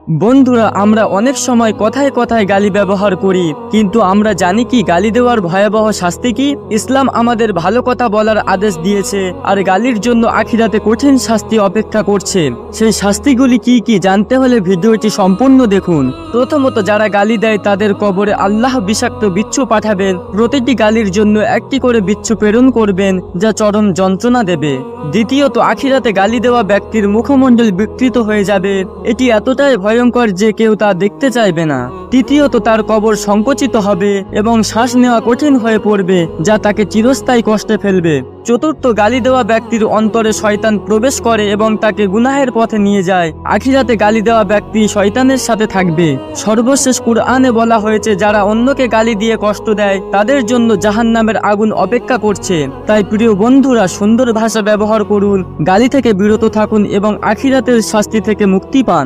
বন্ধুরা, আমরা অনেক সময় কথায় কথায় গালি ব্যবহার করি, কিন্তু আমরা জানি কি গালি দেওয়ার ভয়াবহ শাস্তি কি? ইসলাম আমাদের ভালো কথা বলার আদেশ দিয়েছে, আর গালির জন্য আখিরাতে কঠিন শাস্তি অপেক্ষা করছে। সেই শাস্তিগুলি কি কি জানতে হলে ভিডিওটি সম্পূর্ণ দেখুন। প্রথমত, যারা গালি দেয় তাদের কবরে আল্লাহ বিষাক্ত বিচ্ছু পাঠাবেন। প্রতিটি গালির জন্য একটি করে বিচ্ছু প্রেরণ করবেন, যা চরম যন্ত্রণা দেবে। দ্বিতীয়ত, আখিরাতে গালি দেওয়া ব্যক্তির মুখমণ্ডল বিকৃত হয়ে যাবে। এটি এতটাই ভয়ঙ্কর যে কেউ তা দেখতে চাইবে না। তৃতীয়ত, তার কবর সংকুচিত হবে এবং শ্বাস নেওয়া কঠিন হয়ে পড়বে, যা তাকে চিরস্থায়ী কষ্টে ফেলবে। চতুর্থ, গালি দেওয়া ব্যক্তির অন্তরে শয়তান প্রবেশ করে এবং তাকে গুনাহের পথে নিয়ে যায়। আখিরাতে গালি দেওয়া ব্যক্তি শয়তানের সাথে থাকবে। সর্বশেষ, কুরআনে বলা হয়েছে, যারা অন্যকে গালি দিয়ে কষ্ট দেয় তাদের জন্য জাহান্নামের আগুন অপেক্ষা করছে। তাই প্রিয় বন্ধুরা, সুন্দর ভাষা ব্যবহার করুন, গালি থেকে বিরত থাকুন এবং আখিরাতের শাস্তি থেকে মুক্তি পান।